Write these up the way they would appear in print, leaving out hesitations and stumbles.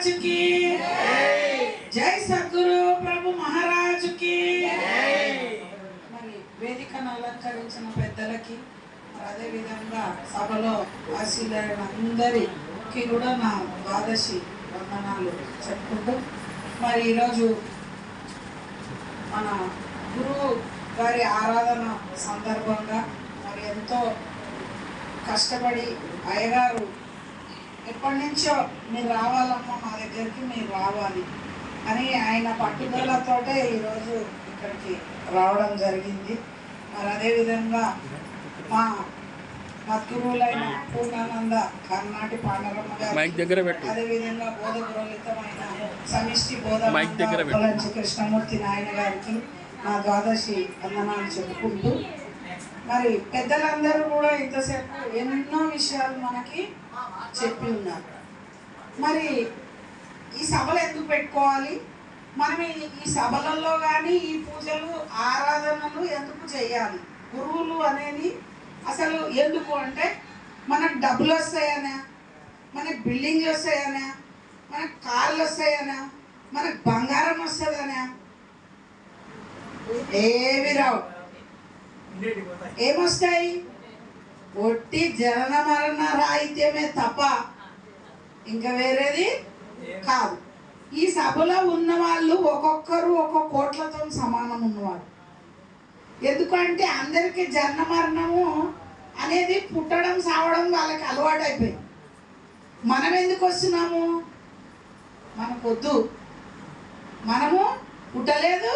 महाराज की जय सद्गुरु प्रभु महाराज की మరి వేదికను అలంకరించిన పెద్దలకి అదే విధంగా సభలో ఆశీర్వాదం అందరికీ కూడా నా ద్వాదశి వందనాలు చెప్పుకుంటూ మరి ఈరోజు మన గురువు గారి ఆరాధన సందర్భంగా మరి ఎంతో కష్టపడి అయ్యగారు ఎప్పటి నుంచో మీరు రావాలమ్మా మా దగ్గరికి మీరు రావాలి అని ఆయన పట్టుదలతోటే ఈరోజు ఇక్కడికి రావడం జరిగింది. మరి అదేవిధంగా మా మద్గురువులైన పూర్ణానంద కర్ణాటి పాండరమ్మ గారు, అదేవిధంగా బోధపురోహితమైన సమిష్టి బోధ కృష్ణమూర్తి నాయన గారికి నా ద్వాదశి వందనాలు చెప్పుకుంటూ మరి పెద్దలందరూ కూడా ఇంతసేపు ఎన్నో విషయాలు మనకి చెప్పి ఉన్నారు. మరి ఈ సభలు ఎందుకు పెట్టుకోవాలి, మనం ఈ సభలలో కానీ ఈ పూజలు ఆరాధనలు ఎందుకు చేయాలి, గురువులు అనేది అసలు ఎందుకు అంటే మనకు డబ్బులు వస్తాయనా, మనకు బిల్డింగ్లు వస్తాయనా, మనకు కార్లు వస్తాయనా, మనకు బంగారం వస్తుందనా? ఏవి రావు. ఏమొస్తాయి? ఒట్టి జనన మరణ రాహిత్యమే తప్ప ఇంకా వేరేది కాదు. ఈ సభలో ఉన్న వాళ్ళు ఒక్కొక్కరు ఒక్కొక్క కోట్లతో సమానం ఉన్నవారు. ఎందుకంటే అందరికీ జన్మ మరణము అనేది పుట్టడం సావడం వాళ్ళకి అలవాటు అయిపోయింది. మనం ఎందుకు వస్తున్నాము? మనకొద్దు. మనము పుట్టలేదు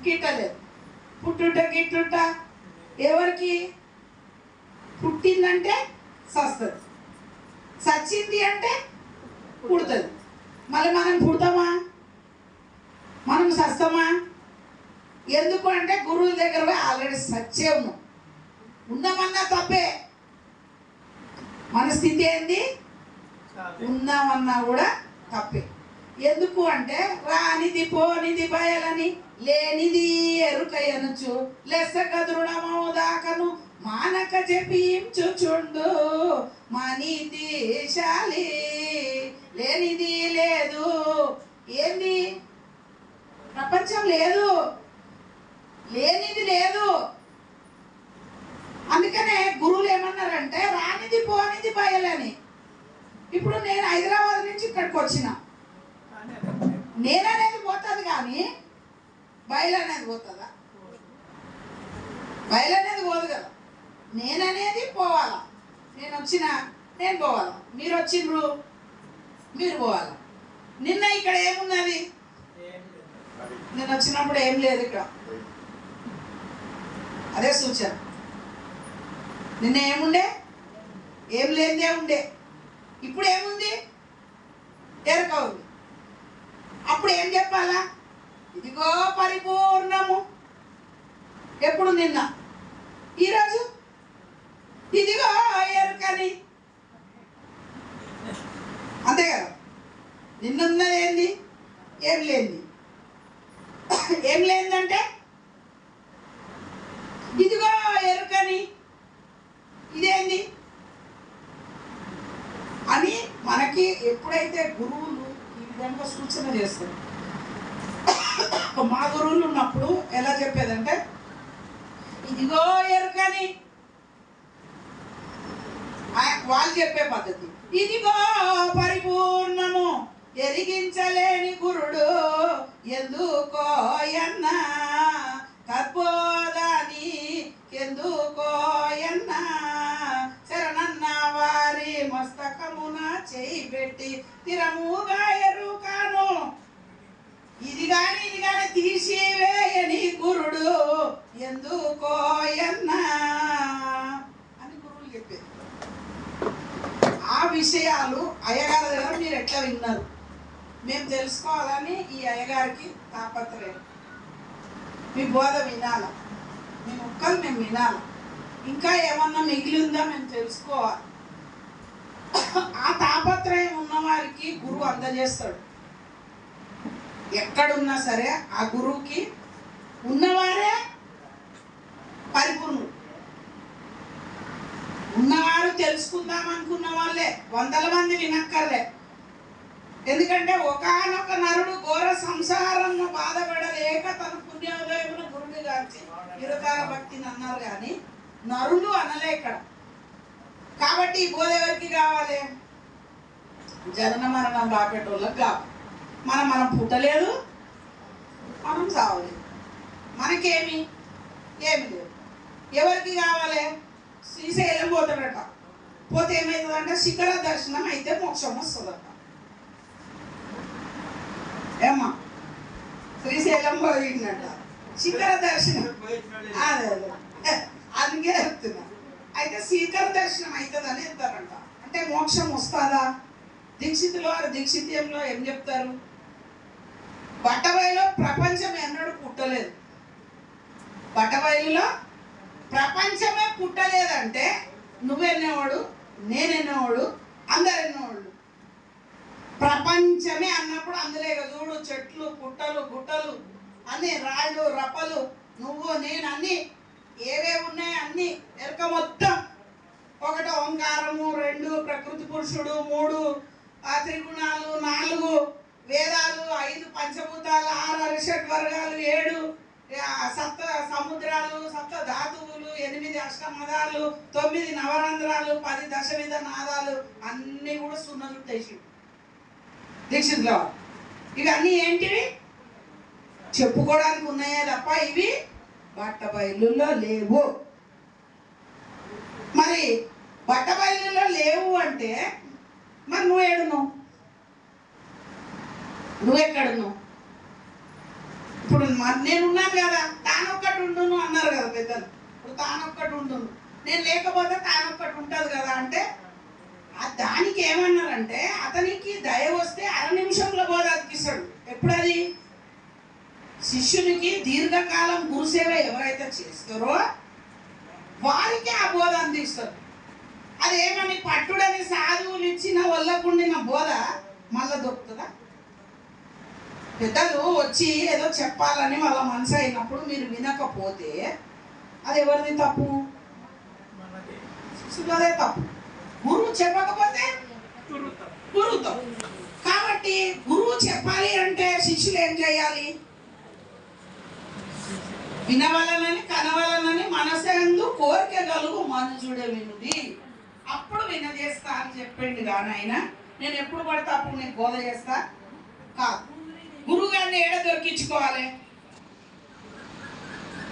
గిట్టలేదు. పుట్టుట గిట్టుట ఎవరికి? పుట్టిందంటే సస్తుంది, సచ్చింది అంటే పుడుతుంది. మళ్ళీ మనం పుడతామా? మనం సస్తామా? ఎందుకు అంటే గురువుల దగ్గర పోయి ఆల్రెడీ సచ్చే ఉన్నాం. ఉన్నామన్నా తప్పే. మన స్థితి ఏంది? ఉన్నామన్నా కూడా తప్పే. ఎందుకు అంటే రానిది పోనిది బయలని లేనిది ఎరుకయ్యనుచు లెస్సక దృఢమౌదాకను మానక జపించుచుండు మనీతిశాలి. లేనిది లేదు. ఏంది? ప్రపంచం లేదు, లేనిది లేదు. అందుకనే గురువులు ఏమన్నారంటే రానిది పోనిది బయలని. ఇప్పుడు నేను హైదరాబాద్ నుంచి ఇక్కడికి వచ్చిన, నేననేది పోతుంది కానీ బయలనేది పోతుందా? బయలనేది పోదు కదా. నేననేది పోవాలా. నేను వచ్చిన నేను పోవాలా, మీరు వచ్చిండ్రు మీరు పోవాలా. నిన్న ఇక్కడ ఏమున్నది? నేను వచ్చినప్పుడు ఏం లేదు ఇక్కడ. అదే సూచన. నిన్న ఏముండే? ఏం లేదే ఉండే. ఇప్పుడు ఏముంది? ఎరక ఉంది. అప్పుడు ఏం చెప్పాలా? ఇదిగో పరిపూర్ణము. ఎప్పుడు? నిన్న. ఈరోజు ఇదిగో ఎరుకని. అంతే కదా. నిన్నున్నది ఏంది? ఏం లేనిది. ఏం లేనిదంటే ఇదిగో ఎరుకని. ఇదేంది అని మనకి ఎప్పుడైతే గురువులు ఈ విధంగా సూచన చేస్తారు. మా గురువులు ఉన్నప్పుడు ఎలా చెప్పేదంటే ఇదిగో ఎరుకని వాళ్ళు చెప్పే పద్ధతి. ఇదిగో పరిపూర్ణము ఎరిగించలేని గురుడు ఎందుకోయన్నా తద్బోధాని ఎందుకోయన్నా శరణన్న వారి మస్తకమున చేయి పెట్టి తిరముగా ఎరుకాను. ఇది కానీ తీసివేయని గురుడు ఎందుకోయన్నా అని గురువులు చెప్పారు. ఆ విషయాలు అయ్యగారి దగ్గర మీరు ఎట్లా విన్నారు? మేము తెలుసుకోవాలని ఈ అయ్యగారికి తాపత్రయం. మీ బోధ వినాల, మీ ముక్కలు మేము వినాల, ఇంకా ఏమన్నా మిగిలి ఉందా మేము తెలుసుకోవాలి. ఆ తాపత్రయం ఉన్నవారికి గురువు అందజేస్తాడు. ఎక్కడున్నా సరే ఆ గురువుకి ఉన్నవారే పరిపూర్ణుడు. ఉన్నవారు తెలుసుకుందాం అనుకున్న వాళ్ళే వందల మంది వినక్కర్లే. ఎందుకంటే ఒకానొక నరుడు ఘోర సంసారము బాధపడలేక తన పుణ్యోదయమును గురుని గాంచి నిరకాల భక్తిని అన్నారు కానీ నరులు అనలే ఇక్కడ. కాబట్టి ఈ బోధ ఎవరికి కావాలి? జనన మరణం రాపేటోళ్ళకి కావాలి. మనం పుట్టలేదు, మనం చావలేదు, మనకేమి ఏమి లేదు. ఎవరికి కావాలి? శ్రీశైలం పోతాడట. పోతే ఏమవుతుందంటే శిఖర దర్శనం అయితే మోక్షం వస్తుందట. ఏమ్మా శ్రీశైలం పోయిందట, శిఖర దర్శనం. అదే అందుకే చెప్తున్నా. అయితే శిఖర దర్శనం అవుతుందని చెప్తారంట. అంటే మోక్షం వస్తుందా? దీక్షితుల వారు దీక్షిత్యంలో ఏం చెప్తారు? బట్టబయలులో ప్రపంచం ఎన్నడూ పుట్టలేదు. బట్టబయలులో ప్రపంచమే పుట్టలేదంటే నువ్వెన్నోవాడు, నేనెన్నోవాడు, అందరు ఎన్నోవాళ్ళు. ప్రపంచమే అన్నప్పుడు అందులో చూడు చెట్లు, పుట్టలు, గుట్టలు, అన్ని రాళ్ళు, రప్పలు, నువ్వు నేను అన్ని ఏవేవి ఉన్నాయి అన్ని ఎరక మొత్తం. ఒకటి ఓంకారము, 2 ప్రకృతి పురుషుడు, 3 త్రిగుణాలు, 4 వేదాలు, 5 పంచభూతాలు, 6 అరిషట్ వర్గాలు, 7 సప్త సముద్రాలు, సప్త ధాతువులు, 8 అష్టమదాలు, 9 నవరంధ్రాలు, 10 దశవిధ నాదాలు అన్నీ కూడా సున్నదుట్టేసి దీక్షితుల. ఇవన్నీ ఏంటివి? చెప్పుకోవడానికి ఉన్నాయే తప్ప ఇవి బట్టబయలులో లేవు. మరి బట్టబయలులో లేవు అంటే మరి నువ్వేడున్నావు? నువ్వెక్కడున్నావు? ఇప్పుడు నేనున్నాను కదా, తానొక్కటి ఉండును అన్నారు కదా పెద్దలు. ఇప్పుడు తానొక్కటి ఉండును, నేను లేకపోతే తానొక్కటి ఉంటుంది కదా. అంటే దానికి ఏమన్నారంటే అతనికి దయ వస్తే 1/2 నిమిషంలో బోధ అతికిస్తాడు. ఎప్పుడది? శిష్యునికి దీర్ఘకాలం గురుసేవ ఎవరైతే చేస్తారో వారికి ఆ బోధ అందిస్తారు. అదేమని పట్టుడని సాధువులు ఇచ్చిన వల్లకుండిన బోధ మళ్ళా దొరుకుతుందా? పెద్దలు వచ్చి ఏదో చెప్పాలని వాళ్ళ మనసు అయినప్పుడు మీరు వినకపోతే అది ఎవరిది తప్పు? శిష్యులదే తప్పు. గురువు చెప్పకపోతే గురువు తప్పు. కాబట్టి గురువు చెప్పాలి అంటే శిష్యులు ఏం చేయాలి? వినవలనని కనవలనని మనసందు కోరిక కలుగు మనుజుడే వినుడి, అప్పుడు వినజేస్తా అని చెప్పిండు. కానీ ఆయన నేను ఎప్పుడు పడితే అప్పుడు నేను బోధ చేస్తా కాదు. గురువు గారిని ఏడ దొరికించుకోవాలి?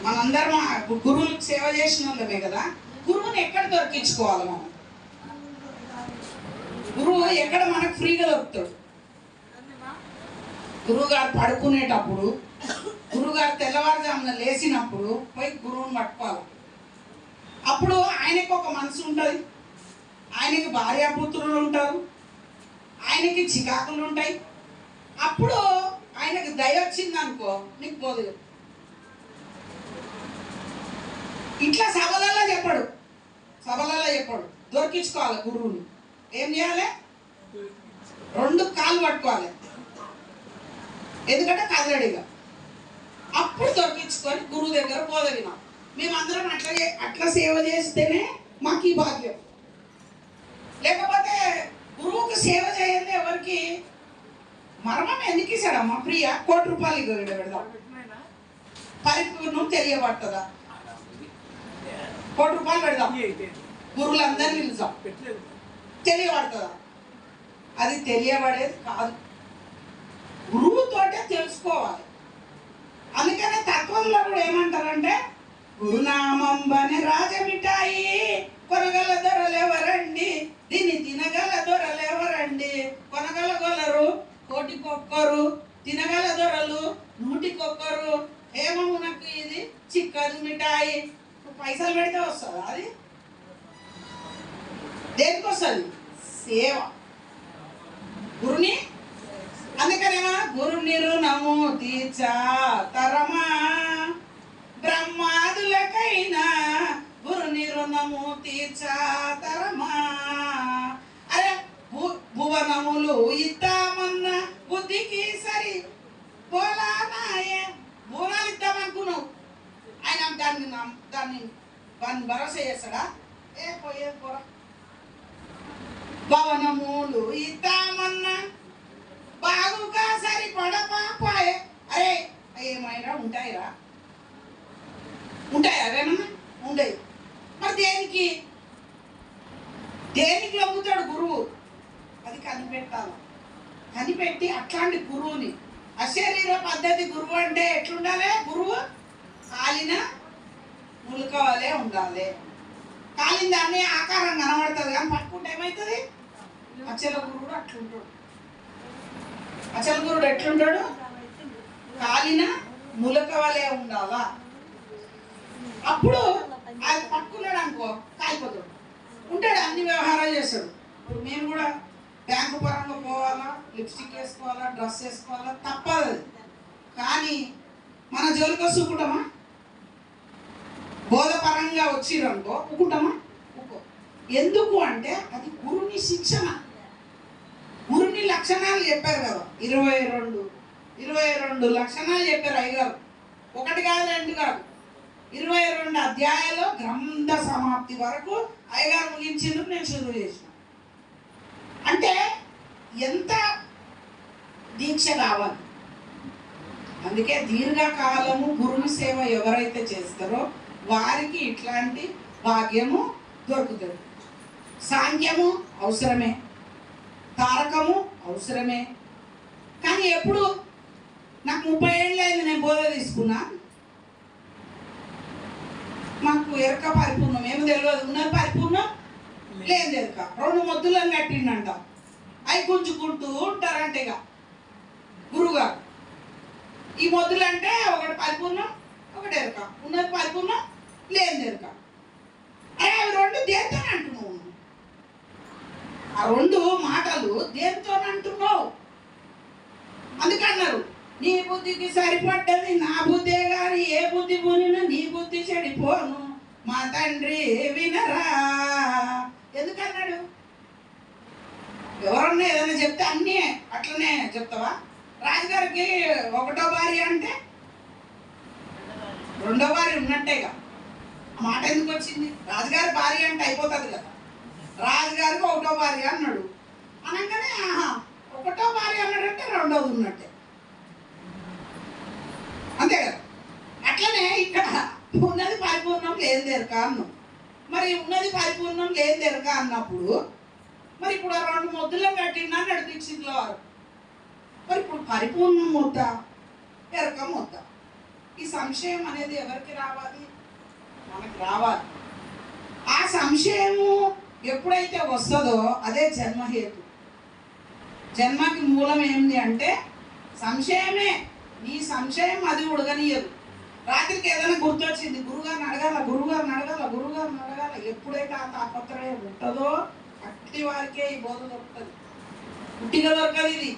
మనందరం గురువులకు సేవ చేసిన వాళ్ళమే కదా. గురువుని ఎక్కడ దొరికించుకోవాలి? మనం గురువు ఎక్కడ మనకు ఫ్రీగా దొరుకుతాడు? గురువు గారు పడుకునేటప్పుడు, గురువుగారు తెల్లవారుజామున లేచినప్పుడు పోయి గురువుని పట్టుకోవాలి. అప్పుడు ఆయనకు ఒక మనసు ఉంటుంది, ఆయనకి భార్యాపుత్రులు ఉంటారు, ఆయనకి చికాకులు ఉంటాయి. అప్పుడు ఆయనకి దయ వచ్చింది అనుకో, నీకు బోధ ఇట్లా సభలలో చెప్పడు, దొరికించుకోవాలి. గురువుని ఏం చేయాలి? 2 కాళ్ళు పట్టుకోవాలి, ఎందుకంటే కదలడిగా. అప్పుడు దొరికించుకొని గురువు దగ్గర బోధ వినాం. మేమందరం అట్లా సేవ చేస్తేనే మాకు ఈ భాగ్యం. లేకపోతే గురువుకి సేవ చేయండి ఎవరికి మర్మం ఎందుకు ఇస్తాడమ్మా? ప్రియ 1 కోటి రూపాయలు పెడదాం, పరిపూర్ణం తెలియబడుతుందా? 1 కోటి రూపాయలు పెడదాం, గురువులందరినీ పిలుద్దాం, తెలియబడుతుందా? అది తెలియబడేది కాదు, గురువుతోటే తెలుసుకోవాలి. అందుకనే తత్వంలో కూడా ఏమంటారంటే గురునామంబని రాజమిఠాయి కొనగల దొరలెవరండి, దీన్ని తినగల దొరలెవరండి. కొనగల గొలరు 1,000,000, తినగల దొరలు 100,000. ఏమమునకు ఇది చిక్కదు మిఠాయి. పైసలు పెడితే వస్తుందా? అది దేనికి వస్తుంది? సేవ, గురుని. అందుకనేమో గురు నిరుణము తీర్చా తరమా, బ్రహ్మాదులకైనా గురు నిరుణము తీర్చా తరమా. అరే భువనములు ఇద్దామన్న బుద్ధికి సరి పోలానాయే. భువనాలు ఇద్దామనుకున్నావు, ఆయన దాన్ని భరోసా చేస్తాడా? పోయేది పోరా. భవనములు ఇద్దామన్నా ఉంటాయిరా? ఉంటాయా అవేమన్నా? ఉండేవి. మరి దేనికి దేనికి లొంగుతాడు గురువు? అది కనిపెట్టాలి. కనిపెట్టి అట్లాంటి గురువుని, అశరీర పద్ధతి గురువు అంటే ఎట్లుండాలి? గురువు కాలిన ములక వలె ఉండాలి. కాలిన దాన్ని ఆకారం కనబడుతుంది కానీ పట్టుకుంటే ఏమవుతుంది? అచల గురువుడు అట్లుంటాడు. అచల గురుడు ఎట్లుంటాడు? కాలిన ములక వలె ఉండాలా. అప్పుడు అది పట్టుకున్నాడు అనుకో కాలిపోతాడు. ఉంటాడు, అన్ని వ్యవహారాలు చేస్తాడు. ఇప్పుడు మేము కూడా బ్యాంకు పరంగా పోవాలా, లిప్స్టిక్ వేసుకోవాలా, డ్రెస్ వేసుకోవాలా, తప్పదు. కానీ మన జోలికి వస్తుంటామా? బోధపరంగా వచ్చిరనుకో ఊకుంటామా? ఊకో. ఎందుకు అంటే అది గురుని శిక్షణ. గురుని లక్షణాలు చెప్పారు కదా, 22 లక్షణాలు చెప్పారు అయ్యగారు. 1 కాదు 2 కాదు, 22 అధ్యాయాలు గ్రంథ సమాప్తి వరకు అయ్యగారు ముగించిండ్రు, నేను షురూ చేసిన. అంటే ఎంత దీక్ష కావాలి. అందుకే దీర్ఘకాలము గురుని సేవ ఎవరైతే చేస్తారో వారికి ఇట్లాంటి భాగ్యము దొరుకుతుంది. సాంఖ్యము అవసరమే, తారకము అవసరమే. కానీ ఎప్పుడు నాకు 30 ఏళ్ళు అయింది నేను బోధ తీసుకున్నా, మాకు ఎరక పరిపూర్ణం ఏమి తెలియదు. ఉన్నది పరిపూర్ణం, లేదు ఎరక. 2 మొద్దులను కట్టిండంట, అవి గుంజుకుంటూ ఉంటారంటే ఇక గురువుగారు. ఈ మొద్దులు అంటే ఒకటి పరిపూర్ణం, ఒకటి ఎరక. ఉన్నది పరిపూర్ణం, లేదు ఎరక. అరే అవి 2 దేంతో అంటున్నావు? ఆ 2 మాటలు దేంతో అంటున్నావు? అందుకన్నారు నీ బుద్ధికి సరిపడ్డది నా బుద్ధే గాని ఏ బుద్ధి పోనినా నీ బుద్ధి చెడిపోను మా తండ్రి వినరా. ఎందుకన్నాడు? ఎవరన్నా ఏదైనా చెప్తే అన్నీ అట్లనే చెప్తావా? రాజుగారికి 1వ భార్య అంటే 2వ భార్య ఉన్నట్టేగా. ఆ మాట ఎందుకు వచ్చింది? రాజుగారి భార్య అంటే అయిపోతుంది కదా. రాజుగారికి 1వ భార్య అన్నాడు అనగానే 1వ భార్య అన్నాడంటే 2వది ఉన్నట్టే, అంతే కదా. అట్లనే ఇక్కడ ఉన్నది పరిపూర్ణం లేదు ఎరక అన్నాం. మరి ఉన్నది పరిపూర్ణం లేదు ఎరక అన్నప్పుడు మరి ఇప్పుడు ఆ 2 మొద్దులను కట్టిందా నడిపించింది వారు. మరి ఇప్పుడు పరిపూర్ణం ముద్ద, ఎరక ముద్ద. ఈ సంశయం అనేది ఎవరికి రావాలి? మనకి రావాలి. ఆ సంశయము ఎప్పుడైతే వస్తుందో అదే జన్మహేతు. జన్మకి మూలం ఏంది అంటే సంశయమే. నీ సంశయం అది ఉడగనీయదు. రాత్రికి ఏదైనా గుర్తొచ్చింది, గురుగారిని అడగాల, గురుగారిని అడగాల, గురుగారిని అడగాల. ఎప్పుడైతే ఆ తాపత్రయం ఉంటుందో అట్టి వారికే ఈ బోధ దొరుకుతుంది. పుట్టిగా దొరకదు ఇది.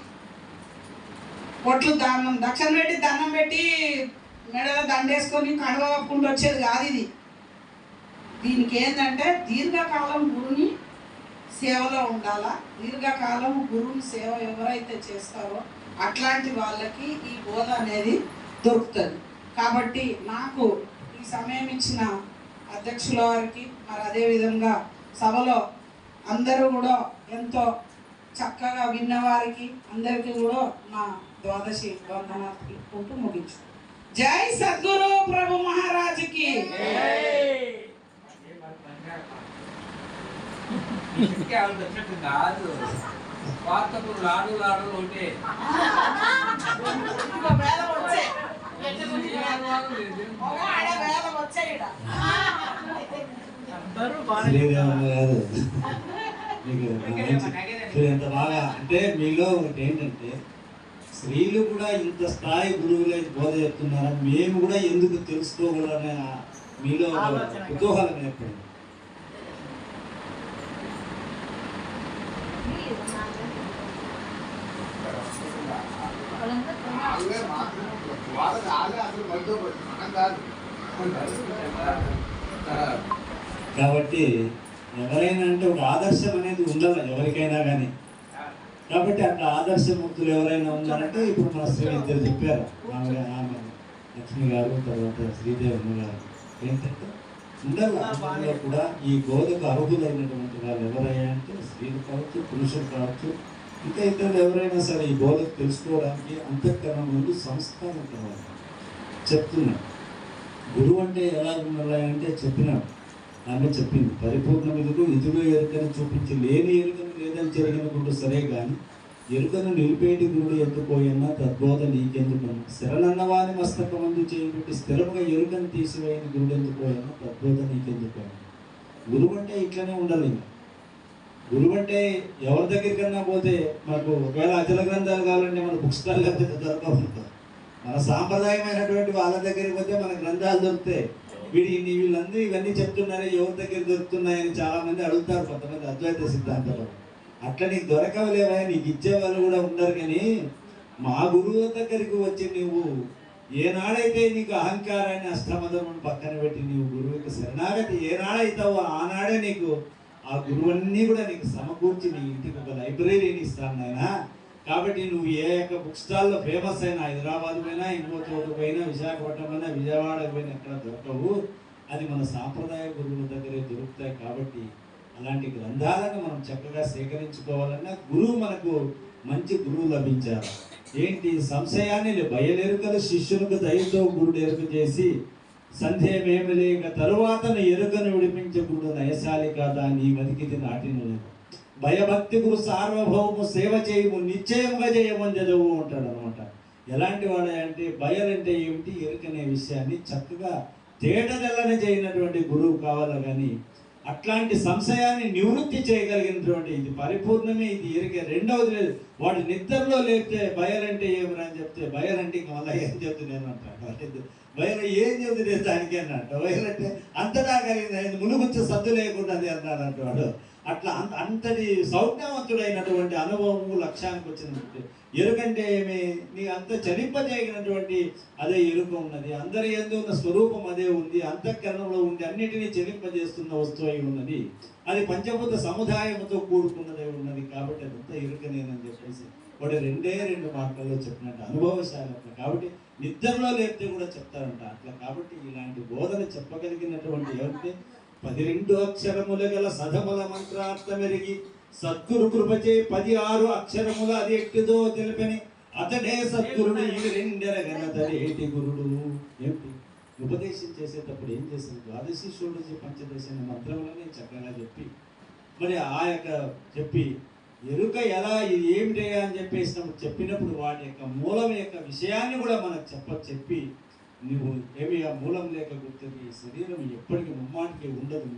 పొట్లు దానం దక్షిణ పెట్టి దండం పెట్టి మెడలో దండేసుకొని కడవ కప్పుకుంటూ వచ్చేది కాదు ఇది. దీనికి ఏంటంటే దీర్ఘకాలం గురుని సేవలో ఉండాలా. దీర్ఘకాలం గురుని సేవ ఎవరైతే చేస్తారో అట్లాంటి వాళ్ళకి ఈ బోధ అనేది దొరుకుతుంది. కాబట్టి నాకు ఈ సమయం ఇచ్చిన అధ్యక్షుల వారికి, మరి అదేవిధంగా సభలో అందరూ కూడా ఎంతో చక్కగా విన్నవారికి అందరికీ కూడా మా ద్వాదశి వందనాలు తెలుపుకుంటూ ముగించు. జై సద్గురు ప్రభు మహారాజుకి. ఎంత బాగా అంటే మీలో ఒకటి ఏంటంటే స్త్రీలు కూడా ఇంత స్థాయి గురువులై బోధ చెప్తున్నారా, మేము కూడా ఎందుకు తెలుసుకోకూడదనే మీలో కుతూహలం ఏర్పడింది. కాబట్టి ఎవరైనా అంటే ఒక ఆదర్శం అనేది ఉండాలి ఎవరికైనా కానీ. కాబట్టి అట్లా ఆదర్శమూర్తులు ఎవరైనా ఉన్నారంటే ఇప్పుడు మన శ్రీ ఇద్దరు చెప్పారు, ఆమె లక్ష్మి గారు, తర్వాత శ్రీదేవి గారు. ఏంటంటే ఉండాలి కూడా ఈ బోధకు అర్హులైనటువంటి వాళ్ళు ఎవరైనా అంటే స్త్రీలు కావచ్చు, పురుషులు కావచ్చు, ఇంకా ఇతరులు ఎవరైనా సరే ఈ బోధకు తెలుసుకోవడానికి అంతఃకరణ ముందు సంస్కారం కావాలి. చెప్తున్నాడు. గురువు అంటే ఎలా ఉండాలి అంటే చెప్పినాడు. ఆమె చెప్పింది, పరిపూర్ణ విధుడు ఇదుడు ఎరుకని చూపించి లేని ఎరుకను లేదని జరిగిన గురుడు సరే కానీ ఎరుకను నిలిపేటి గురుడు ఎత్తుకోయన్నా తద్బోధ నీకెందుకన్నా శరణన్నవాని మస్తకమందు చేయబెట్టి స్థిరముగా ఎరుకను తీసివేయని గురుడు ఎందుకోయన్నా తద్బోధ నీకెందుకోయన్నా. గురువు అంటే ఇట్లనే ఉండాలి. గురువు అంటే ఎవరి దగ్గరికన్నా పోతే మనకు ఒకవేళ అచల గ్రంథాలు కావాలంటే మన బుక్ స్టాల్ లేకపోతే దొరకవు. మన సాంప్రదాయమైనటువంటి వాళ్ళ దగ్గరికి పోతే మన గ్రంథాలు దొరుకుతాయి. వీళ్ళందరూ ఇవన్నీ చెప్తున్నారే ఎవరి దగ్గర దొరుకుతున్నాయని చాలా మంది అడుగుతారు, కొంతమంది అద్వైత సిద్ధాంతాలు. అట్లా నీకు దొరకవలేవా, నీకు ఇచ్చేవాళ్ళు కూడా ఉండరు. కానీ మా గురువు దగ్గరికి వచ్చి నువ్వు ఏనాడైతే నీకు అహంకారాన్ని అష్టమదమును పక్కన పెట్టి నీవు గురువుకి శరణాగతి ఏనాడైతావో ఆనాడే నీకు ఆ గురువన్నీ కూడా నీకు సమకూర్చి నీ ఇంటికి ఒక లైబ్రరీని ఇస్తాను నాయన. కాబట్టి నువ్వు ఏ యొక్క బుక్ స్టాల్లో ఫేమస్ అయినా, హైదరాబాద్ పోయినా, ఇంకో చోటు పోయినా, విశాఖపట్నం అయినా, విజయవాడ పోయినా ఎక్కడ దొరకవు. అది మన సాంప్రదాయ గురువుల దగ్గరే దొరుకుతాయి. కాబట్టి అలాంటి గ్రంథాలను మనం చక్కగా సేకరించుకోవాలన్నా గురువు మనకు మంచి గురువు లభించారు. ఏంటి సంశయాన్ని బయలెరుకలు శిష్యునికి దయతో గురుడు ఎరుక చేసి సందేహమేమి లేక తరువాతను ఎరుకను విడిపించే గురుడు నయశాలి కాదా నీ మదికిది నాటిన భయభక్తి గురు సార్వభౌము సేవ చేయము నిశ్చయముగా చేయమని చదువు ఉంటాడు అనమాట. ఎలాంటి వాడు అంటే బయలంటే ఏమిటి ఎరుకనే విషయాన్ని చక్కగా తేటదెల్లని చేయనటువంటి గురువు కావాలి. కానీ అట్లాంటి సంశయాన్ని నివృత్తి చేయగలిగినటువంటి ఇది పరిపూర్ణమే, ఇది ఎరికే. రెండవది లేదు, వాడు నిద్రలో లేపితే బయలంటే ఏమని అని చెప్తే బయలంటే ఇంక మళ్ళీ ఏం చెప్తున్నాను అంటాడు. బయలు ఏం చెబుతుంది దానికి అన్నట్టు. బయలంటే అంతటా కలిగింది మునుగుచ్చ సద్దు లేకుండా అది అన్నాడు అంటాడు. అట్లా అంతటి సౌజ్ఞావంతుడైనటువంటి అనుభవము లక్ష్యానికి వచ్చినటువంటి ఎరుకంటే ఏమి నీ అంత చలింపజేయనటువంటి అదే ఎరుక ఉన్నది. అందరి యందు ఉన్న స్వరూపం అదే ఉంది, అంతఃకరణంలో ఉంది, అన్నిటినీ చలింపజేస్తున్న వస్తువు అయి ఉన్నది. అది పంచభూత సముదాయంతో కూడుకున్నదే ఉన్నది. కాబట్టి అదంతా ఎరుకనేనని చెప్పేసి వాడు రెండు మాటల్లో చెప్పినట్టు అనుభవశాలి అట్లా. కాబట్టి నిద్రలో లేపితే కూడా చెప్తారంట అట్లా. కాబట్టి ఇలాంటి బోధన చెప్పగలిగినటువంటి ఎవరికి 12 అక్షరముల గల సధముల మంత్రార్థమెరిగి సద్గురు కృపచే 16 అక్షరముల అది ఎట్టిదో తెలిపని అతడే సద్గురుడు ఇవి రెండెరగనతడేటి గురుడు. ఏమిటి ఉపదేశం చేసేటప్పుడు ఏం చేశారు? ద్వాదశి షోడశి పంచదశ మంత్రములని చక్కగా చెప్పి మరి ఆ యొక్క చెప్పి ఎరుక ఎలా ఇది ఏమిటి అని చెప్పేసినప్పుడు చెప్పినప్పుడు వాటి యొక్క మూలం యొక్క విషయాన్ని కూడా మనకు చెప్పి నువ్వు ఏమి ఆ మూలం లేక గుర్తుంది శరీరం ఎప్పటికీ ముమ్మాటికి ఉండదు.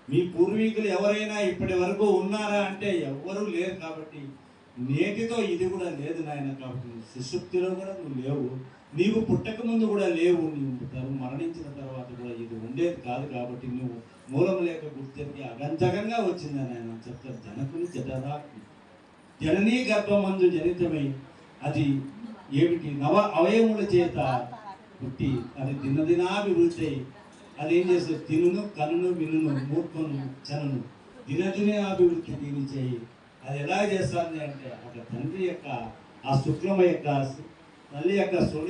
మీ పూర్వీకులు ఎవరైనా ఇప్పటి వరకు ఉన్నారా అంటే ఎవ్వరూ లేరు. కాబట్టి నేటితో ఇది కూడా లేదు నాయన. కాబట్టి సుషుప్తిలో కూడా నువ్వు లేవు, నీవు పుట్టక ముందు కూడా లేవు, నీవు మరణించిన తర్వాత కూడా ఇది ఉండేది కాదు. కాబట్టి నువ్వు మూలం లేక గుర్తికి అగంతకంగా వచ్చిందని ఆయన చెప్తారు. జనకుని జఠరాగ్ని జననీ గర్భమందు జనితమై అది ఏమిటి నవ అవయముల చేత పుట్టి అది దినదినాభివృద్ధి అయి అది ఏం చేస్తుంది? తినును కనును వినును మూర్ఖను చనును దినదినే అభివృద్ధి దీని చేయి. అది ఎలా చేస్తుంది అంటే ఒక తండ్రి యొక్క ఆ శుక్లమ యొక్క తల్లి యొక్క